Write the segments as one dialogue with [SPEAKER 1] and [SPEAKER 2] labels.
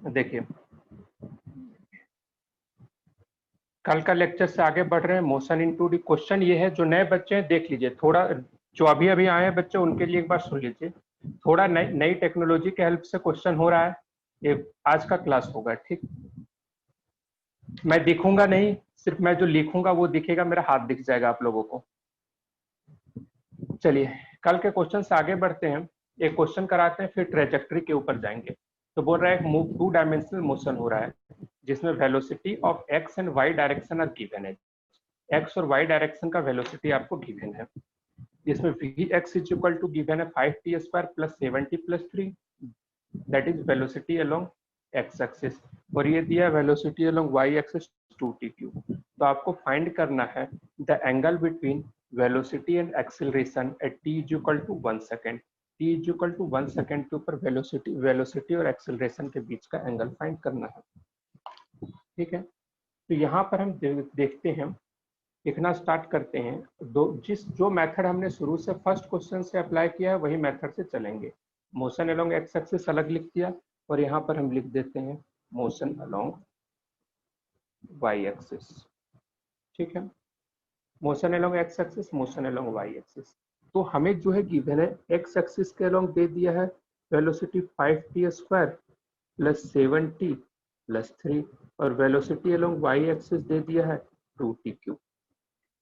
[SPEAKER 1] देखिए कल का लेक्चर से आगे बढ़ रहे हैं। मोशन इन 2D क्वेश्चन ये है, जो नए बच्चे हैं देख लीजिए थोड़ा, जो अभी अभी आए हैं बच्चे उनके लिए एक बार सुन लीजिए। थोड़ा नई टेक्नोलॉजी के हेल्प से क्वेश्चन हो रहा है, ये आज का क्लास होगा। ठीक, मैं दिखूंगा नहीं, सिर्फ मैं जो लिखूंगा वो दिखेगा, मेरा हाथ दिख जाएगा आप लोगों को। चलिए कल के क्वेश्चन से आगे बढ़ते हैं, एक क्वेश्चन कराते हैं फिर ट्रेजेक्ट्री के ऊपर जाएंगे। तो बोल रहा है एक 2 डायमेंशनल मोशन हो रहा है जिसमें velocity of x and y direction are given है। एक्स और वाई डायरेक्शन का वेलोसिटी आपको गिवन है, जिसमें v x is equal to given है 5t square plus 7t plus 3, that is velocity along x axis, और ये दिया है velocity along y axis 2t cube. तो आपको फाइंड करना है the angle between velocity and acceleration at t is equal to 1 second. t is equal to 1 second के ऊपर वेलोसिटी और एक्सेलरेशन के बीच का एंगल फाइंड करना है। ठीक है, तो यहाँ पर हम देखते हैं, लिखना स्टार्ट करते हैं। जो मेथड हमने शुरू से फर्स्ट क्वेश्चन से अप्लाई किया है वही मेथड से चलेंगे। मोशन अलोंग एक्स एक्सिस अलग लिख दिया, और यहाँ पर हम लिख देते हैं मोशन अलोंग वाई एक्सिस। ठीक है, motion along x axis, motion along y axis. तो हमें जो है गिवन है एक्स एक्सिस के अलोंग दे दिया है velocity 5t square plus 7t plus 3, और वेलोसिटी अलोंग वाई एक्सिस दे दिया है 2t क्यूब।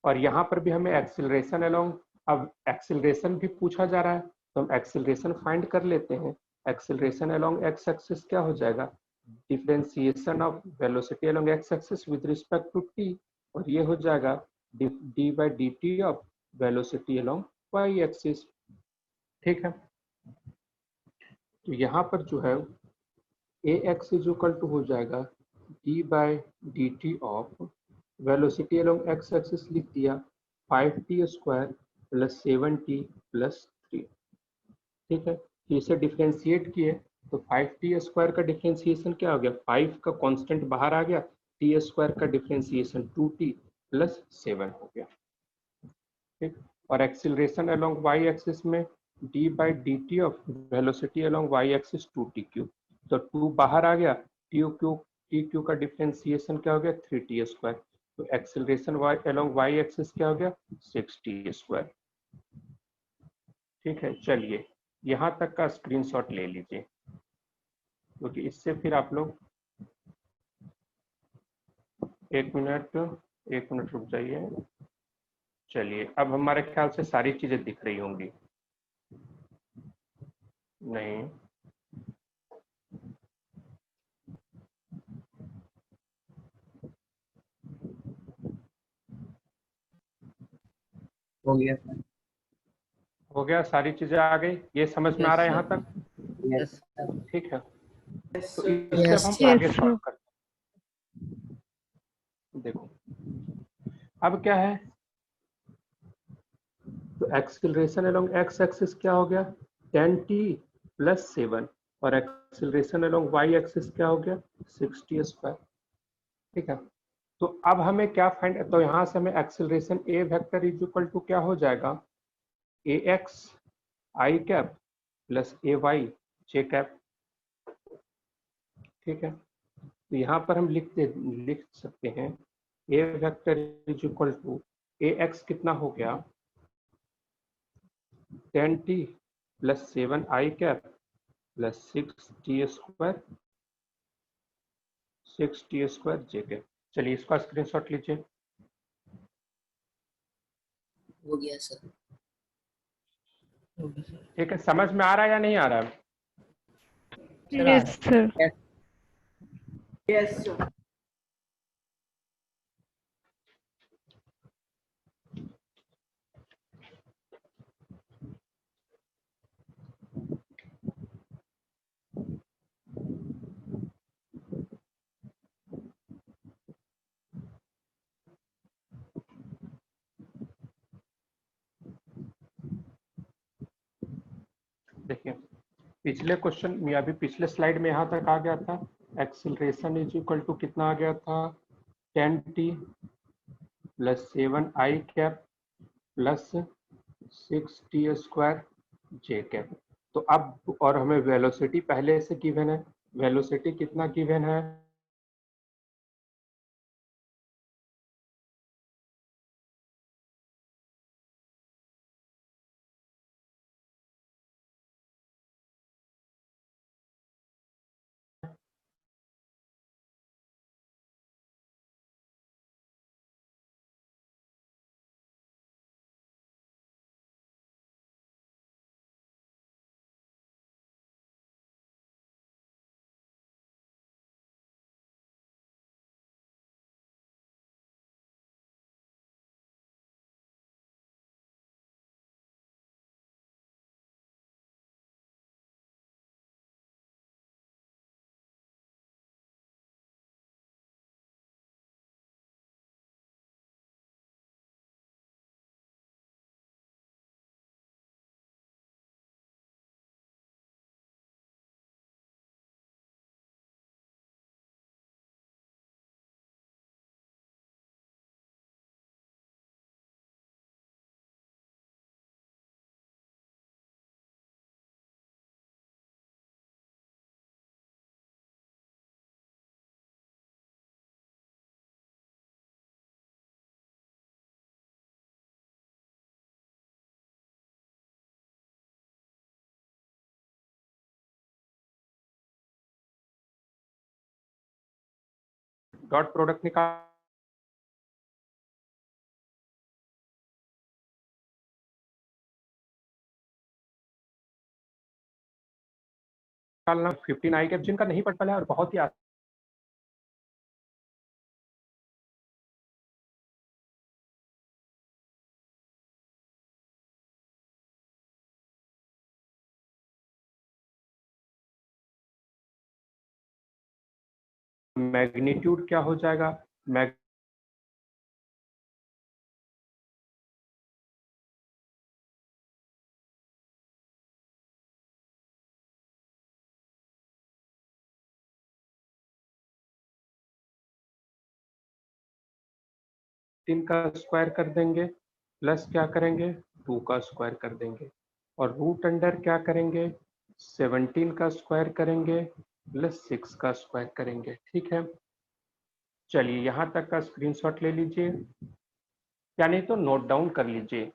[SPEAKER 1] और यहाँ पर भी हमें एक्सिलरेशन अलोंग, अब एक्सिलरेशन भी पूछा जा रहा है तो हम एक्सिलरेशन फाइंड कर लेते हैं। एक्सिलरेशन अलोंग एक्स एक्सिस क्या हो जाएगा, differentiation of velocity along x axis with respect to t, और ये हो जाएगा d by d t of velocity along y axis. ठीक है, तो यहाँ पर जो है a x is equal to हो जाएगा d by d t of velocity along x axis लिख दिया 5t square plus 7t plus 3। ठीक है, तो इसे डिफ्रेंशिएट किए तो 5t स्क्वायर का डिफ्रेंशिएशन क्या हो गया, 5 का कांस्टेंट बाहर आ गया, t स्क्वायर का डिफ्रेंशिएशन 2t प्लस 7 हो गया। ठीक, और एक्सिलरेशन अलोंग वाई एक्सिस में d by d t of velocity along y axis 2t cube, तो 2 बाहर आ गया, टी क्यू का डिफ्रेंशिएशन क्या हो गया 3t स्क्वायर, तो acceleration y along y axis क्या हो गया 6t स्क्वायर। ठीक है, चलिए यहाँ तक का स्क्रीनशॉट ले लीजिए, क्योंकि इससे फिर आप लोग एक मिनट रुक जाइए। चलिए अब हमारे ख्याल से सारी चीजें दिख रही होंगी। नहीं, हो गया, सारी चीजें आ गई, ये समझ में आ रहा है यहाँ तक? ठीक है, तो इससे अब हम आगे सॉल्व करते हैं। देखो अब क्या है, तो एक्सिलरेशन अलोंग एक्स एक्सिस क्या हो गया 10t प्लस 7, और एक्सिलरेशन अलोंग वाई एक्सिस क्या हो गया 6t स्क्वायर। ठीक है, तो अब हमें क्या फाइंड, तो यहाँ से हमें acceleration a vector is equal to क्या हो जाएगा a x i cap plus a y j cap. ठीक है, तो यहाँ पर हम लिख सकते हैं a vector is equal to a x कितना हो गया 10t plus 7 i cap plus 6t square j cap. चलिए इसका स्क्रीनशॉट लीजिए।
[SPEAKER 2] हो गया सर।
[SPEAKER 1] ठीक है, समझ में आ रहा है या नहीं आ रहा है?
[SPEAKER 3] Yes sir.
[SPEAKER 2] Yes sir.
[SPEAKER 1] देखिए पिछले क्वेश्चन या अभी पिछले स्लाइड में यहाँ तक आ गया था, एक्सिलरेशन इज इक्वल टू कितना आ गया था 10t plus 7 i cap plus 6t square j cap. तो अब और हमें वेलोसिटी पहले से गिवन है, वेलोसिटी कितना गिवन है, डॉट प्रोडक्ट निकालना निकालना 15 आई कैप जिनका नहीं पढ़ पाया और बहुत ही मैग्नीट्यूड क्या हो जाएगा, का स्क्वायर कर देंगे प्लस क्या करेंगे 2 का स्क्वायर कर देंगे और रूट अंडर क्या करेंगे 17 का स्क्वायर करेंगे प्लस 6 का स्क्वायर करेंगे। ठीक है, चलिए यहाँ तक का स्क्रीनशॉट ले लीजिए या नहीं तो नोट डाउन कर लीजिए,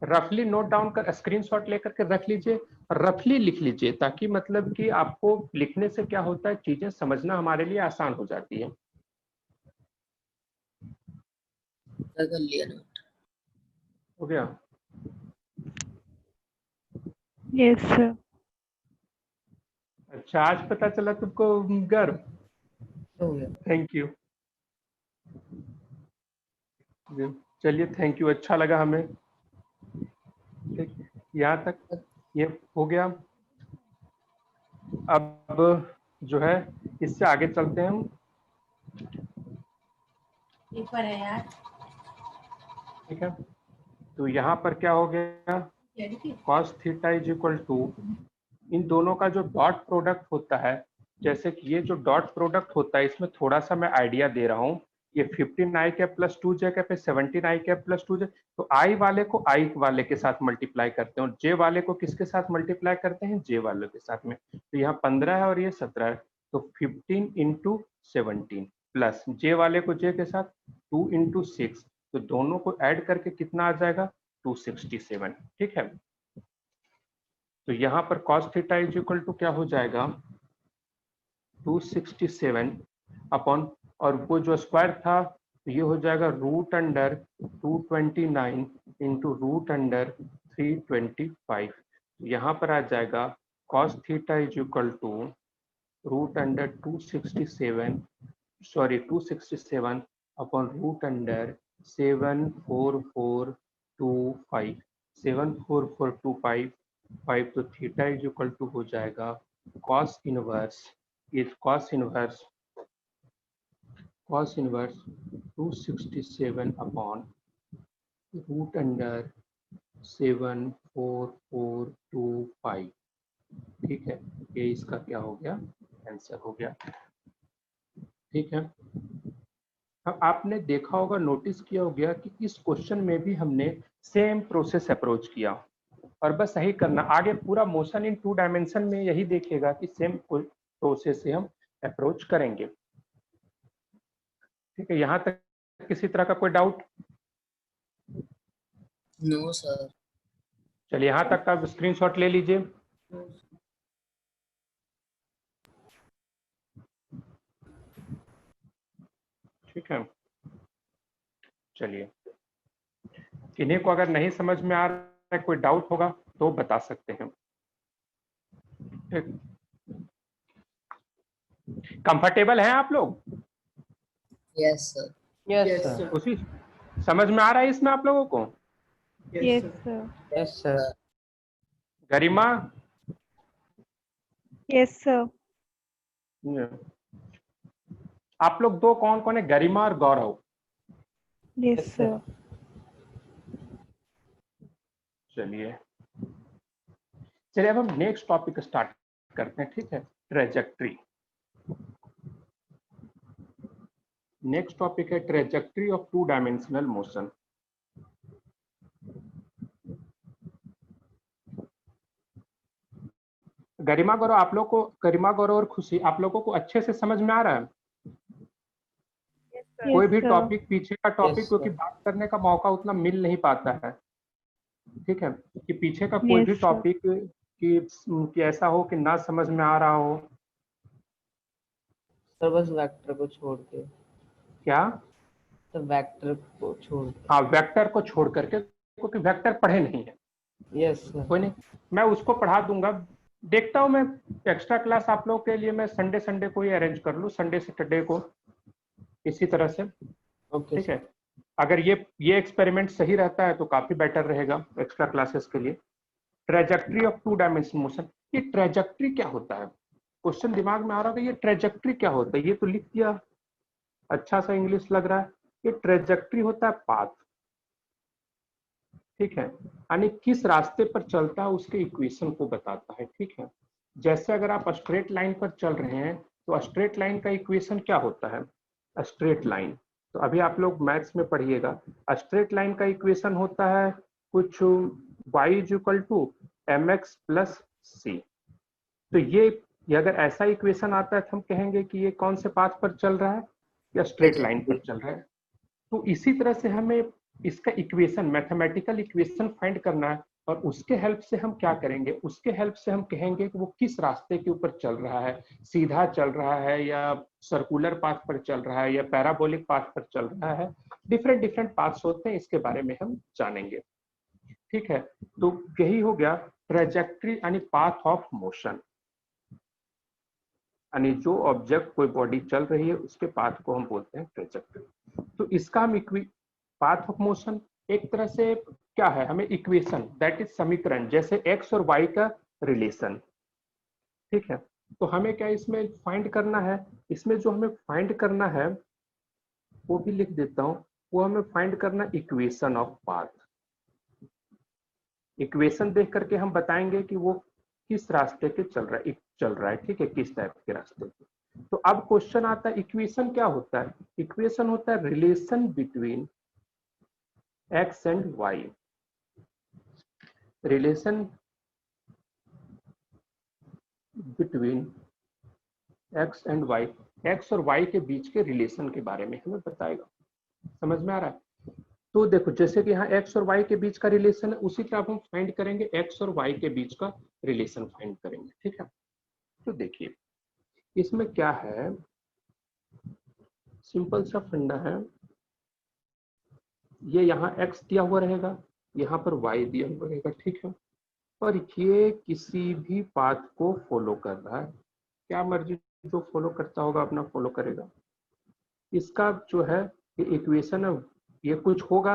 [SPEAKER 1] रफली नोट डाउन कर स्क्रीनशॉट लेकर के रख लीजिए, रफली लिख लीजिए ताकि मतलब कि आपको लिखने से क्या होता है चीजें समझना हमारे लिए आसान हो जाती है।
[SPEAKER 2] कर लिया ना।
[SPEAKER 1] हो गया?
[SPEAKER 3] Yes sir.
[SPEAKER 1] अच्छा, आज पता चला तुमको गर्व,
[SPEAKER 2] हो गया।
[SPEAKER 1] Thank you. चलिए थैंक यू, अच्छा लगा हमें। ठीक, यहाँ तक ये हो गया। अब जो है इससे आगे चलते हैं हम।
[SPEAKER 3] पेपर है यार।
[SPEAKER 1] ठीक है, तो यहाँ पर क्या हो गया cos theta is equal to इन दोनों का जो डॉट प्रोडक्ट होता है, जैसे कि ये जो डॉट प्रोडक्ट होता है इसमें थोड़ा सा मैं आइडिया दे रहा हूँ, ये 15 आई कैप प्लस 2 जे कैप 17 आई कैप प्लस 2 जे, तो आई वाले को आई वाले के साथ मल्टीप्लाई करते हैं और जे वाले को किसके साथ मल्टीप्लाई करते हैं, जे वाले के साथ में। तो यहाँ 15 है और ये 17 है, तो 15 इंटू 17 प्लस जे वाले को जे के साथ 2 इंटू 6, तो दोनों को ऐड करके कितना आ जाएगा 267। ठीक है, तो यहाँ पर cos theta is equal to क्या हो जाएगा 267 अपॉन, और वो जो स्क्वायर था तो ये हो जाएगा root under 229 into root under 325। यहाँ पर आ जाएगा cos theta is equal to root under 267 upon root under 74425 तो थीटा इज इक्वल टू हो जाएगा cos inverse 267 upon root under 74425। ठीक है, ये इसका क्या हो गया आंसर हो गया। ठीक है, अब आपने देखा होगा, नोटिस किया हो गया कि इस क्वेश्चन में भी हमने सेम प्रोसेस अप्रोच किया और बस यही करना, आगे पूरा मोशन इन 2 डायमेंशन में यही देखेगा कि सेम प्रोसेस से हम अप्रोच करेंगे। ठीक है, यहाँ तक किसी तरह का कोई डाउट?
[SPEAKER 2] No sir.
[SPEAKER 1] चलिए यहाँ तक का स्क्रीनशॉट ले लीजिए। ठीक है, चलिए इन्हीं को अगर नहीं समझ में आ रहा है, कोई डाउट होगा तो बता सकते हैं। कंफर्टेबल हैं आप लोग?
[SPEAKER 2] Yes sir.
[SPEAKER 4] Yes sir.
[SPEAKER 1] उसी समझ में आ रहा है इसमें आप लोगों को?
[SPEAKER 3] Yes, sir.
[SPEAKER 4] Yes sir.
[SPEAKER 1] Garima?
[SPEAKER 3] Yes, sir.
[SPEAKER 1] आप लोग दो कौन कौन है, गरिमा और गौरव?
[SPEAKER 3] Yes, sir.
[SPEAKER 1] चलिए अब हम नेक्स्ट टॉपिक स्टार्ट करते हैं। ठीक है, ट्रेजेक्ट्री। नेक्स्ट टॉपिक है trajectory of two dimensional motion. Garima Gaurav, आप लोग को, गरिमा गौरव और खुशी, आप लोगों को अच्छे से समझ में आ रहा है?
[SPEAKER 3] Yes,
[SPEAKER 1] कोई भी
[SPEAKER 3] sir.
[SPEAKER 1] टॉपिक, पीछे का टॉपिक,
[SPEAKER 4] Yes,
[SPEAKER 1] क्योंकि
[SPEAKER 4] sir.
[SPEAKER 1] बात करने का मौका उतना मिल नहीं पाता है। ठीक है, कि पीछे का कोई
[SPEAKER 3] Yes,
[SPEAKER 1] भी
[SPEAKER 3] sir.
[SPEAKER 1] टॉपिक कि ऐसा हो कि ना समझ में आ रहा हो।
[SPEAKER 4] सर बस वेक्टर को छोड़ के।
[SPEAKER 1] क्या?
[SPEAKER 4] सर वेक्टर को छोड़ के।
[SPEAKER 1] हाँ, वेक्टर को छोड़ करके, क्योंकि वेक्टर पढ़े नहीं है।
[SPEAKER 4] Yes sir.
[SPEAKER 1] कोई नहीं, मैं उसको पढ़ा दूंगा। देखता हूँ मैं एक्स्ट्रा क्लास आप लोग के लिए मैं संडे को ही अरेंज कर लूँ, संडे सैटरडे को, इसी तरह से।
[SPEAKER 4] ओके
[SPEAKER 1] ठीक
[SPEAKER 4] सर।
[SPEAKER 1] है, अगर ये एक्सपेरिमेंट सही रहता है तो काफी बेटर रहेगा एक्स्ट्रा क्लासेस के लिए। Trajectory of two dimensional motion, ये ट्रेजेक्ट्री क्या होता है? क्वेश्चन दिमाग में आ रहा है, ये ट्रेजेक्ट्री क्या होता है? ये तो लिख दिया, अच्छा सा इंग्लिश लग रहा है। ये ट्रेजेक्ट्री होता है पाथ। ठीक है, यानी किस रास्ते पर चलता है उसके इक्वेशन को बताता है। ठीक है, जैसे अगर आप स्ट्रेट लाइन पर चल रहे हैं तो स्ट्रेट लाइन का इक्वेशन क्या होता है? स्ट्रेट लाइन, तो अभी आप लोग मैथ्स में पढ़िएगा, स्ट्रेट लाइन का इक्वेशन होता है कुछ y is equal to mx plus C. तो ये अगर ऐसा इक्वेशन आता है तो हम कहेंगे कि ये कौन से पाथ पर चल रहा है, या स्ट्रेट लाइन पर चल रहा है। तो इसी तरह से हमें इसका इक्वेशन, मैथमेटिकल इक्वेशन फाइंड करना है, और उसके हेल्प से हम क्या करेंगे, उसके हेल्प से हम कहेंगे कि वो किस रास्ते के ऊपर चल रहा है, सीधा चल रहा है या सर्कुलर पाथ पर चल रहा है या पैराबोलिक पाथ पर चल रहा है। डिफरेंट डिफरेंट पाथ्स होते हैं, इसके बारे में हम जानेंगे। ठीक है, तो यही हो गया ट्रेजेक्ट्री यानी पाथ ऑफ मोशन, यानी जो ऑब्जेक्ट, कोई बॉडी चल रही है उसके पाथ को हम बोलते हैं ट्रेजेक्ट्री। तो इसका हम पाथ ऑफ मोशन एक तरह से क्या है, हमें इक्वेशन, दैट इज समीकरण, जैसे एक्स और वाई का रिलेशन। ठीक है, तो हमें क्या इसमें फाइंड करना है, इसमें जो हमें फाइंड करना है वो भी लिख देता हूं, वो हमें फाइंड करना इक्वेशन ऑफ पाथ। इक्वेशन देख करके हम बताएंगे कि वो किस रास्ते के चल रहा है। ठीक है, किस टाइप के रास्ते के। तो अब क्वेश्चन आता है, इक्वेशन क्या होता है? इक्वेशन होता है relation between x and y। Relation between x and y, x और y के बीच के रिलेशन के बारे में हमें बताएगा। समझ में आ रहा है? तो देखो, जैसे कि यहाँ x और y के बीच का रिलेशन है, उसी तरह हम फाइंड करेंगे x और y के बीच का रिलेशन फाइंड करेंगे। ठीक है, तो देखिए इसमें क्या है, सिंपल सा फंडा है। ये यहाँ x दिया हुआ रहेगा, यहाँ पर y दिया हुआ रहेगा। ठीक है, और ये किसी भी पाथ को फॉलो कर रहा है, क्या मर्जी जो फॉलो करता होगा अपना फॉलो करेगा। इसका जो है ये इक्वेशन है, ये कुछ होगा,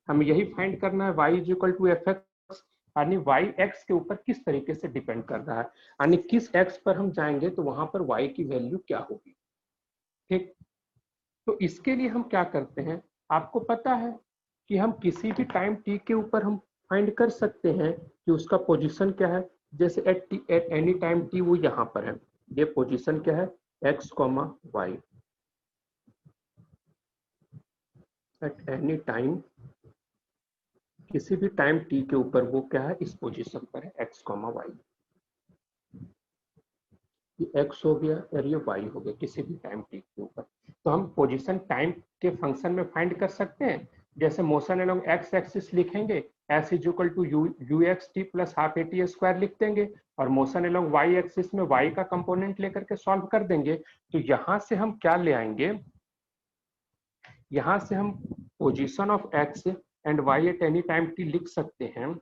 [SPEAKER 1] हमें यही फाइंड करना है, y is equal to f x, यानी y x के ऊपर किस तरीके से डिपेंड कर रहा है, यानी किस x पर हम जाएंगे तो वहां पर y की वैल्यू क्या होगी। ठीक, तो इसके लिए हम क्या करते हैं, आपको पता है कि हम किसी भी टाइम t के ऊपर हम फाइंड कर सकते हैं कि उसका पोजीशन क्या है। जैसे एट एनी टाइम t वो यहाँ पर है, ये पोजीशन क्या है, x, y। At any time, किसी भी टाइम t के ऊपर वो क्या है, इस पोजीशन पर है, x, y। ये x हो गया और ये y हो गया किसी भी टाइम t के ऊपर। तो हम पोजीशन टाइम के फंक्शन में फाइंड कर सकते हैं। जैसे मोशन अलोंग x एक्सिस लिखेंगे, s is equal to u x t plus half a t square लिख देंगे, और मोशन अलोंग y एक्सिस में y का कंपोनेंट लेकर के सॉल्व कर देंगे। तो यहाँ से हम क्या ले आएंगे, यहाँ से हम position of x and y at any time t लिख सकते हैं।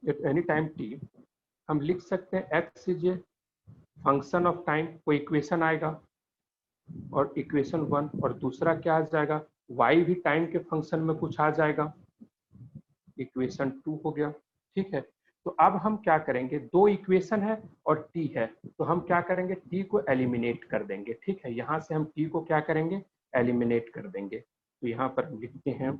[SPEAKER 1] एट एनी टाइम t हम लिख सकते हैं x is a function of time, वो इक्वेशन आएगा, और इक्वेशन 1, और दूसरा क्या आ जाएगा, y भी टाइम के फंक्शन में कुछ आ जाएगा, इक्वेशन 2 हो गया। ठीक है, तो अब हम क्या करेंगे, दो इक्वेशन है और t है, तो हम क्या करेंगे, t को एलिमिनेट कर देंगे। ठीक है, यहाँ से हम t को क्या करेंगे, एलिमिनेट कर देंगे। तो यहाँ पर हम लिखते हैं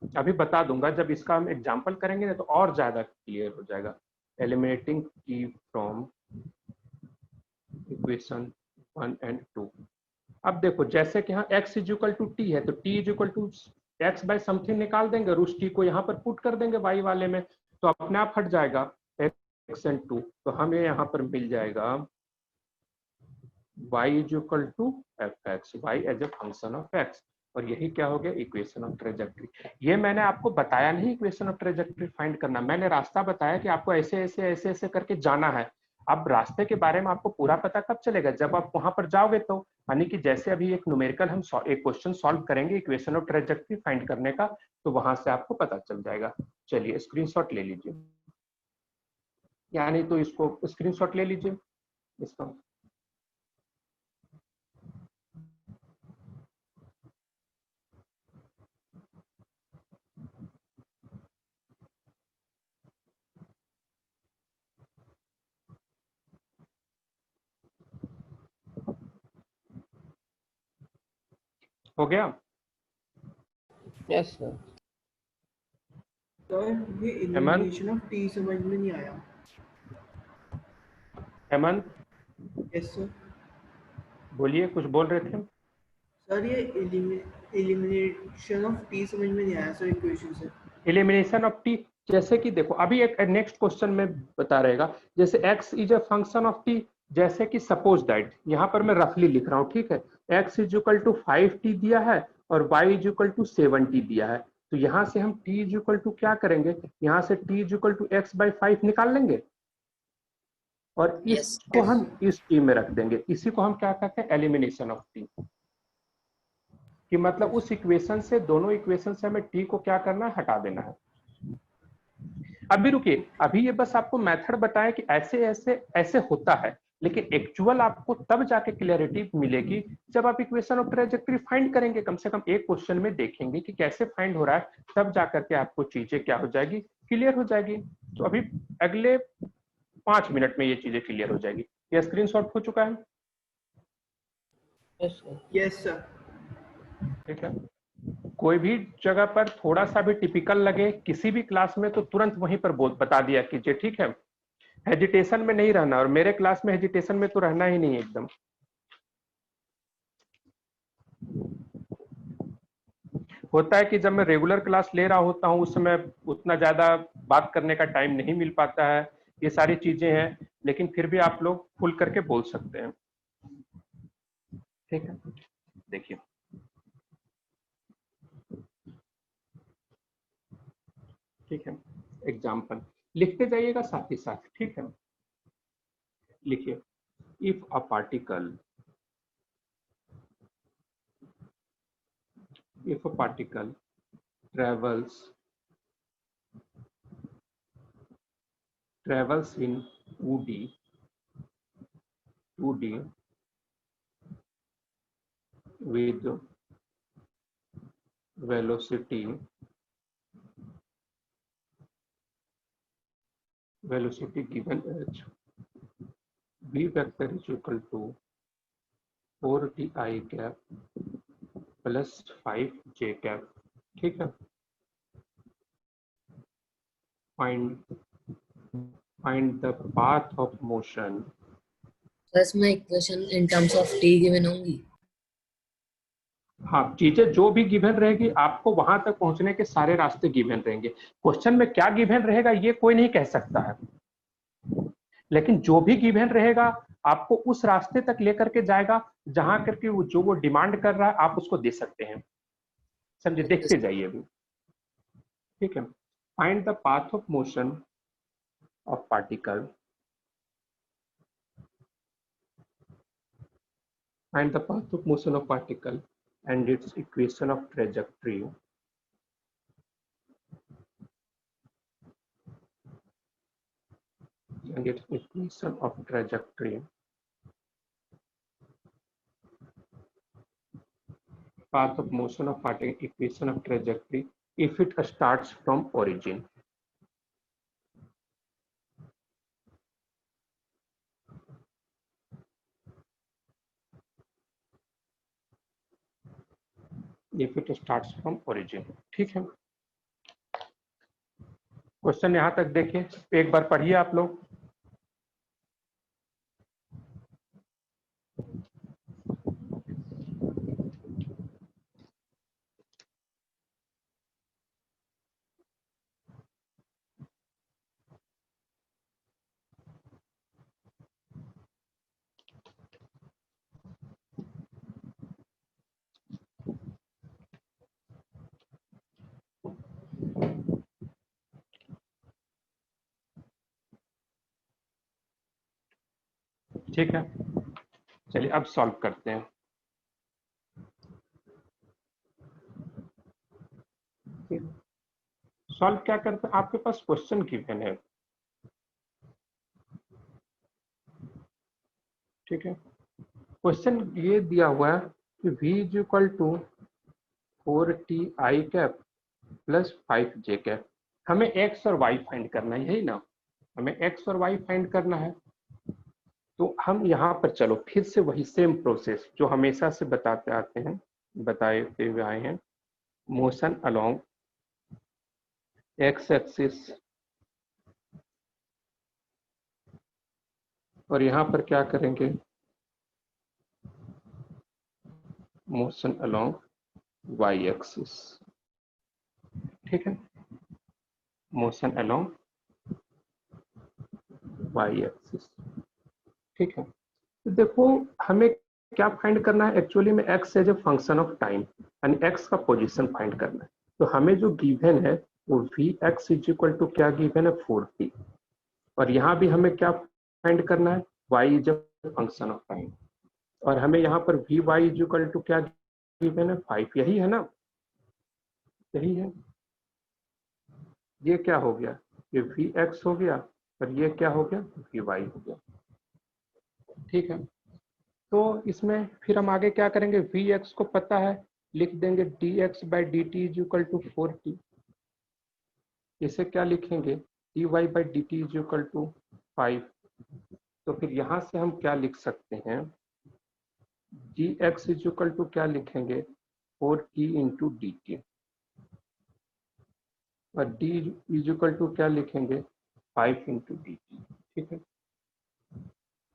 [SPEAKER 1] अभी बता दूंगा, जब इसका हम एग्जाम्पल करेंगे ना तो और ज्यादा क्लियर हो जाएगा। Eliminating t from equation 1 and 2। अब देखो, जैसे कि यहाँ x is equal to t है, तो t is equal to x by something निकाल देंगे और उस t को यहाँ पर पुट कर देंगे y वाले में, तो अपने आप हट जाएगा x एंड 2। तो हमें यहाँ पर मिल जाएगा y is equal to f x, y as a function of x, और यही क्या हो गया, इक्वेशन ऑफ ट्रेजेक्ट्री। ये मैंने आपको बताया नहीं इक्वेशन ऑफ ट्रेजेक्ट्री फाइंड करना, मैंने रास्ता बताया कि आपको ऐसे ऐसे ऐसे ऐसे करके जाना है। अब रास्ते के बारे में आपको पूरा पता कब चलेगा, जब आप वहां पर जाओगे। तो यानी कि जैसे अभी एक न्यूमेरिकल हम एक क्वेश्चन सॉल्व करेंगे इक्वेशन ऑफ ट्रेजेक्ट्री फाइंड करने का, तो वहां से आपको पता चल जाएगा। चलिए स्क्रीनशॉट ले लीजिए, यानी तो इसको स्क्रीनशॉट ले लीजिए इसका। हो गया?
[SPEAKER 4] Yes sir.
[SPEAKER 5] तो ये एलिमिनेशन ऑफ टी समझ में नहीं आया।
[SPEAKER 1] Hemant
[SPEAKER 5] yes sir.
[SPEAKER 1] बोलिए, कुछ बोल रहे थे।
[SPEAKER 5] सर ये एलिमिनेशन ऑफ टी समझ में नहीं आया सर इक्वेशन से।
[SPEAKER 1] एलिमिनेशन ऑफ टी, जैसे कि देखो अभी एक नेक्स्ट क्वेश्चन में बता रहेगा, जैसे x is a function of t, जैसे कि सपोज दैट यहाँ पर मैं रफली लिख रहा हूँ। ठीक है, x is equal to 5t दिया है और y is equal to 7t दिया है। तो यहाँ से हम t इज इक्वल टू क्या करेंगे, यहाँ से t is equal to x by 5 निकाल लेंगे और इसको हम इस t में रख देंगे। इसी को हम क्या कहते हैं, एलिमिनेशन ऑफ t, कि मतलब उस इक्वेशन से, दोनों इक्वेशन से हमें t को क्या करना है, हटा देना है। अभी रुकिए, अभी ये बस आपको मेथड बताया कि ऐसे ऐसे ऐसे होता है, लेकिन एक्चुअल आपको तब जाके क्लियरिटी मिलेगी जब आप इक्वेशन ऑफ ट्रेजेक्ट्री फाइंड करेंगे। कम से कम एक क्वेश्चन में देखेंगे कि कैसे फाइंड हो रहा है, तब जाकर के आपको चीजें क्या हो जाएगी, क्लियर हो जाएगी। तो अभी अगले 5 मिनट में ये चीजें क्लियर हो जाएगी। ये स्क्रीनशॉट हो चुका है?
[SPEAKER 4] Yes sir.
[SPEAKER 5] Yes sir.
[SPEAKER 1] ठीक है, कोई भी जगह पर थोड़ा सा भी टिपिकल लगे किसी भी क्लास में, तो तुरंत वहीं पर बता दिया कीजिए। ठीक है, हेजिटेशन में नहीं रहना, और मेरे क्लास में हेजिटेशन में तो रहना ही नहीं एकदम। होता है कि जब मैं रेगुलर क्लास ले रहा होता हूँ उस समय उतना ज्यादा बात करने का टाइम नहीं मिल पाता है, ये सारी चीजें हैं, लेकिन फिर भी आप लोग खुल करके बोल सकते हैं। ठीक है, देखिए ठीक है, एग्जाम्पल लिखते जाइएगा साथ ही साथ। ठीक है, लिखिए, if a particle travels in 2D with velocity given as v vector is equal to 4ti cap plus 5j cap। ठीक है, find find the path of motion.
[SPEAKER 2] Sir इसमें equation in terms of T given होंगी।
[SPEAKER 1] हाँ, चीजें जो भी given रहेगी आपको वहां तक पहुंचने के सारे रास्ते गिवन रहेंगे। क्वेश्चन में क्या गिवन रहेगा ये कोई नहीं कह सकता है, लेकिन जो भी गिवन रहेगा आपको उस रास्ते तक लेकर के जाएगा जहां करके वो डिमांड कर रहा है आप उसको दे सकते हैं। समझे, देखते जाइए अभी। ठीक है, find the path of motion of particle, find the path of motion of particle and its equation of trajectory path of motion of particle, equation of trajectory if it starts from origin. If it starts from origin, ठीक है। Question यहां तक देखिए, एक बार पढ़िए आप लोग। ठीक है, चलिए अब सॉल्व करते हैं। सॉल्व क्या करते हैं, आपके पास क्वेश्चन गिवन है। ठीक है, क्वेश्चन ये दिया हुआ है कि v is equal to 4ti cap plus 5j cap. हमें x और y फाइंड करना है, यही ना, हमें x और y फाइंड करना है। तो हम यहाँ पर चलो फिर से वही सेम प्रोसेस जो हमेशा से बताते आते हैं, बताते हुए आए हैं। मोशन अलोंग x एक्सिस, और यहाँ पर क्या करेंगे, मोशन अलोंग y एक्सिस। ठीक है, मोशन अलोंग y एक्सिस। ठीक है, तो देखो हमें क्या फाइंड करना है, एक्चुअली में x as a function of time, यानी x का पोजीशन फाइंड करना है। तो हमें जो गिवन है वो vx इज इक्वल टू क्या गिवन है 4t, और यहाँ भी हमें क्या फाइंड करना है, y is a function of time, और हमें यहाँ पर vy इज इक्वल टू क्या गिवन है 5, यही है ना, यही है। ये क्या हो गया, ये vx हो गया, और ये क्या हो गया, vy हो गया। ठीक है, तो इसमें फिर हम आगे क्या करेंगे, vx को पता है, लिख देंगे dx by d t is equal to 4t। इसे क्या लिखेंगे, dy by d t is equal to 5। तो फिर यहाँ से हम क्या लिख सकते हैं, dx इज इक्वल टू क्या लिखेंगे 4t इंटू डी टी, और d इज इक्वल टू क्या लिखेंगे 5 इंटू डी टी। ठीक है,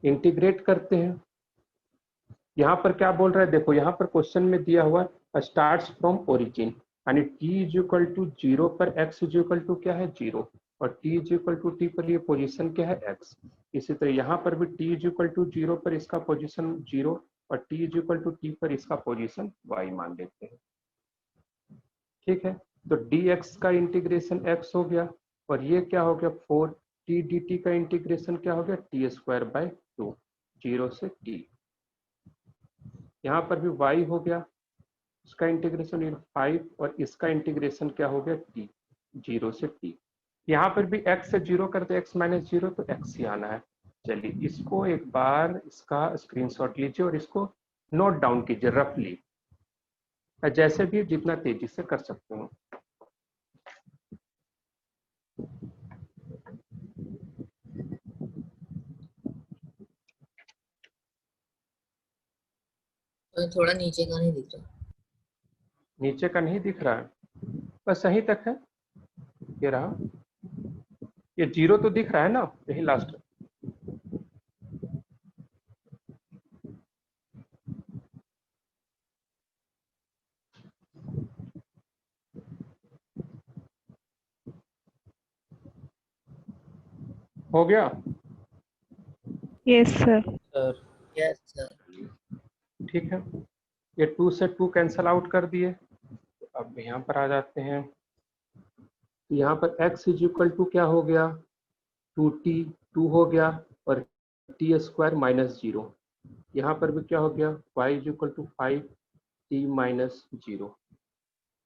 [SPEAKER 1] इंटीग्रेट करते हैं। यहाँ पर क्या बोल रहा है, देखो यहाँ पर क्वेश्चन में दिया हुआ स्टार्ट्स फ्रॉम ओरिजिन, यानी t इज इक्वल टू 0 पर x इज इक्वल टू क्या है 0, और t is equal to t पर ये पोजीशन क्या है x। इसी तरह यहाँ पर भी t इज इक्वल टू 0 पर इसका पोजीशन 0, और t is equal to t पर इसका पोजीशन y मान लेते हैं। ठीक है, तो dx का इंटीग्रेशन x हो गया, और ये क्या हो गया 4t dt का इंटीग्रेशन क्या हो गया t स्क्वायर बाय 2, 0 से t। यहाँ पर भी y हो गया, इसका इंटीग्रेशन 5, और इसका इंटीग्रेशन क्या हो गया t, 0 से t। यहाँ पर भी x से 0 करते x माइनस 0, तो x ही आना है। चलिए इसको एक बार इसका स्क्रीनशॉट लीजिए और इसको नोट डाउन कीजिए रफली, जैसे भी जितना तेजी से कर सकते हो।
[SPEAKER 2] थोड़ा नीचे का नहीं दिख रहा।
[SPEAKER 1] नीचे का नहीं दिख रहा है, बस सही तक है, ये रहा, ये 0 तो दिख रहा है ना, यही लास्ट। हो गया?
[SPEAKER 3] Yes, sir.
[SPEAKER 4] sir.
[SPEAKER 2] Yes, sir.
[SPEAKER 1] ठीक है, ये 2 से 2 कैंसल आउट कर दिए। अब यहाँ पर आ जाते हैं, यहाँ पर x इज इक्वल टू क्या हो गया, 2t, 2 हो गया, और t स्क्वायर माइनस 0। यहाँ पर भी क्या हो गया, y is equal to 5t minus 0।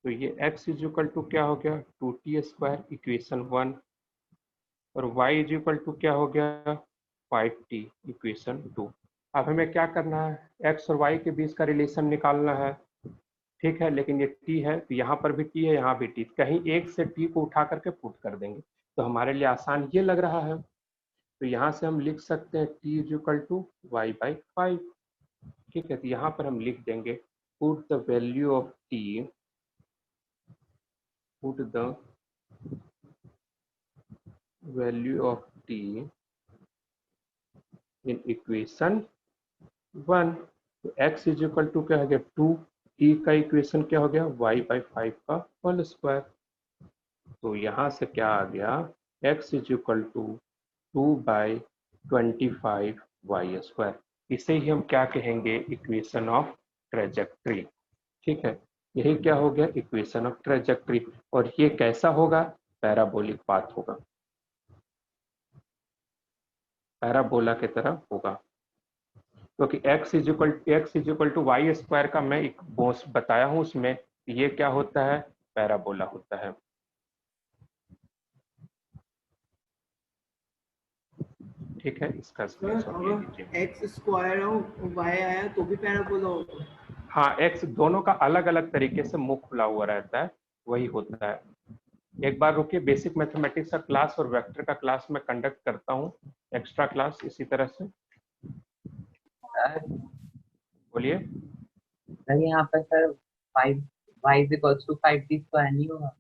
[SPEAKER 1] तो ये x इज इक्वल टू क्या हो गया, 2t स्क्वायर इक्वेशन 1, और y इज इक्वल टू क्या हो गया, 5t इक्वेशन 2। अब हमें क्या करना है, x और y के बीच का रिलेशन निकालना है। ठीक है, लेकिन ये t है तो यहाँ पर भी t है, यहाँ भी t, कहीं एक से t को उठा करके पुट कर देंगे तो हमारे लिए आसान ये लग रहा है। तो यहाँ से हम लिख सकते हैं t is equal to y by 5। ठीक है, तो यहाँ पर हम लिख देंगे put the value of t, put the value of t in equation 1। तो x इज इक्वल टू क्या हो गया, 2, t का इक्वेशन क्या हो गया, y बाई 5 का होल स्क्वायर। तो यहाँ से क्या आ गया, x is equal to 2 by 25 y square. इसे ही हम क्या कहेंगे, इक्वेशन ऑफ ट्रेजेक्ट्री। ठीक है, यही क्या हो गया, इक्वेशन ऑफ ट्रेजेक्ट्री। और ये कैसा होगा, पैराबोलिक पाथ होगा, पैराबोला की तरह होगा, क्योंकि x is equal to y square का मैं एक बोस बताया हूं, उसमें ये क्या होता है, पैराबोला होता है। ठीक है, इसका
[SPEAKER 5] सर
[SPEAKER 1] स्क्रीनशॉट ले
[SPEAKER 5] अगर
[SPEAKER 1] लीजिए।
[SPEAKER 5] एक्स स्क्वायर और वाई आया तो भी पैराबोला होगा?
[SPEAKER 1] हाँ, x दोनों का अलग अलग तरीके से मुंह खुला हुआ रहता है, वही होता है। एक बार रुकिए, बेसिक मैथमेटिक्स का क्लास और वेक्टर का क्लास मैं कंडक्ट करता हूँ, एक्स्ट्रा क्लास इसी तरह से। बोलिए।
[SPEAKER 6] सर यहाँ पर सर 5y = 5t² नहीं होगा?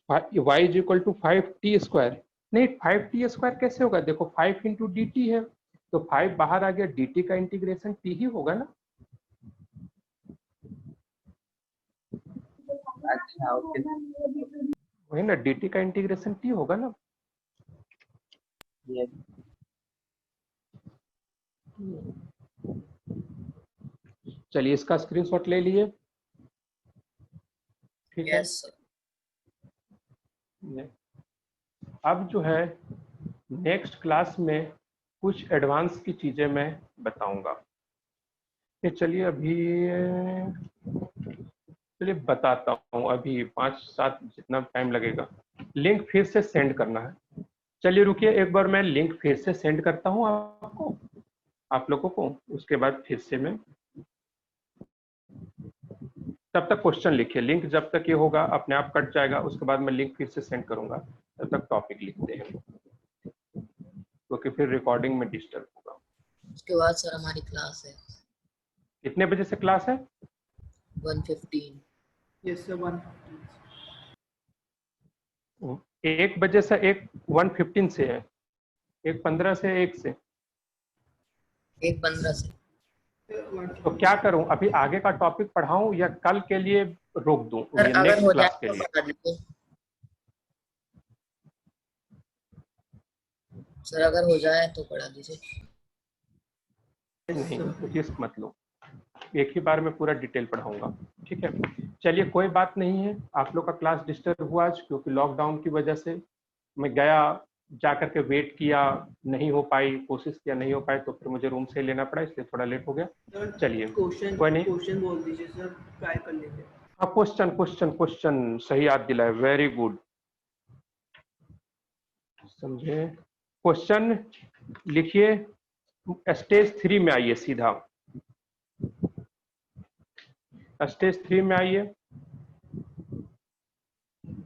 [SPEAKER 1] y is equal to 5t square, नहीं 5t स्क्वायर कैसे होगा, देखो 5 इंटू डी टी है, तो 5 बाहर आ गया, dt का इंटीग्रेशन t ही होगा ना।
[SPEAKER 6] अच्छा ओके।
[SPEAKER 1] वही ना, dt का इंटीग्रेशन t होगा ना।
[SPEAKER 6] ये
[SPEAKER 1] चलिए इसका स्क्रीनशॉट ले लिए। ठीक है,
[SPEAKER 2] Yes, sir.
[SPEAKER 1] अब जो है नेक्स्ट क्लास में कुछ एडवांस की चीजें मैं बताऊंगा। ये चलिए बताता हूँ, अभी 5-7 जितना टाइम लगेगा। लिंक फिर से सेंड करना है। चलिए रुकिए, एक बार मैं लिंक फिर से सेंड करता हूँ आपको, आप लोगों को, उसके बाद फिर से मैं, तब तक क्वेश्चन लिखिए। लिंक जब तक ये होगा अपने आप कट जाएगा, उसके बाद मैं लिंक फिर से सेंड करूंगा, तब तक टॉपिक लिखते हैं, क्योंकि फिर रिकॉर्डिंग में डिस्टर्ब होगा।
[SPEAKER 2] उसके बाद सर हमारी क्लास है
[SPEAKER 1] कितने बजे से क्लास है?
[SPEAKER 2] 1:15।
[SPEAKER 5] Yes sir 1।
[SPEAKER 1] 1 बजे से, 1:15 से है, 1:15 से 1 से।
[SPEAKER 2] 1:15 से।
[SPEAKER 1] तो क्या करूं, अभी आगे का टॉपिक पढ़ाऊं या कल के लिए रोक दूं,
[SPEAKER 2] सर
[SPEAKER 1] ये
[SPEAKER 2] अगर
[SPEAKER 1] नेक्स्ट
[SPEAKER 2] हो
[SPEAKER 1] क्लास
[SPEAKER 2] जाए
[SPEAKER 1] के
[SPEAKER 2] तो
[SPEAKER 1] लिए?
[SPEAKER 2] बता दीजिए। सर अगर हो जाए तो पढ़ा दीजिए।
[SPEAKER 1] नहीं, रिस्क मत लो, एक ही बार में पूरा डिटेल पढ़ाऊंगा। ठीक है, चलिए कोई बात नहीं है, आप लोग का क्लास डिस्टर्ब हुआ आज, क्योंकि लॉकडाउन की वजह से मैं गया, जा करके वेट किया, नहीं हो पाई, कोशिश किया, नहीं हो पाई, तो फिर मुझे रूम से लेना पड़ा, इसलिए थोड़ा लेट हो गया। चलिए कोई नहीं।
[SPEAKER 5] क्वेश्चन बोल दीजिए सर, ट्राई कर लेंगे।
[SPEAKER 1] हाँ, क्वेश्चन सही याद दिलाए, वेरी गुड, समझे। क्वेश्चन लिखिए, स्टेज 3 में आइए, सीधा स्टेज 3 में आइए।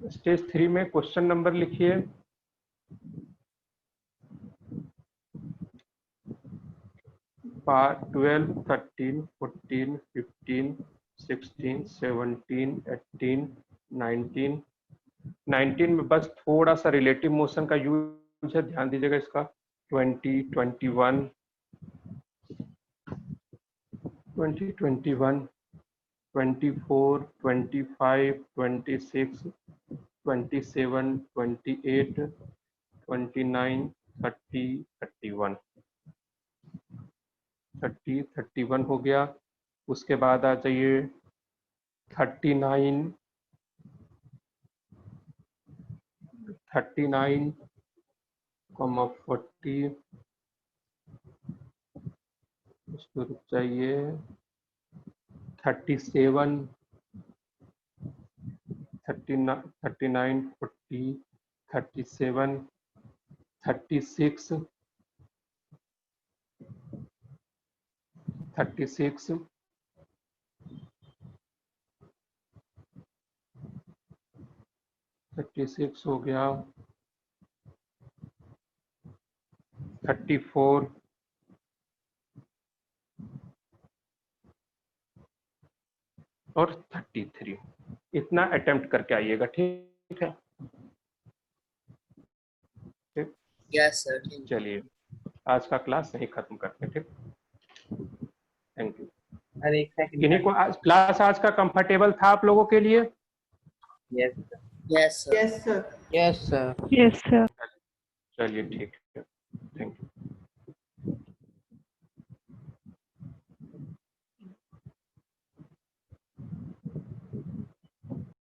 [SPEAKER 1] स्टेज 3 में क्वेश्चन नंबर लिखिए 12, 13, 14, 15, 16, 17, 18, 19, 19 में बस थोड़ा सा रिलेटिव मोशन का यूज है, ध्यान दीजिएगा इसका। 20, 21, 20, 21, 24, 25, 26, 27, 28, 29, 30, 31, 30, 31 हो गया। उसके बाद आ जाइए 39, 39, 40, उसको रुक जाइए 37, 39, 40, 37, 36, 36, 36 हो गया। 34, और 33। इतना अटेम्प्ट करके आइएगा, ठीक है। ठीक,
[SPEAKER 2] Yes, sir. Thank you.
[SPEAKER 1] चलिए आज का क्लास यहीं खत्म करते हैं, ठीक। Thank you.
[SPEAKER 6] सर एक सेकंड।
[SPEAKER 1] इन्हीं को क्लास आज का कंफर्टेबल था आप लोगों के लिए?
[SPEAKER 6] Yes sir.
[SPEAKER 2] Yes, sir.
[SPEAKER 5] Yes, sir.
[SPEAKER 4] Yes, sir.
[SPEAKER 3] Yes, sir.
[SPEAKER 1] चलिए ठीक।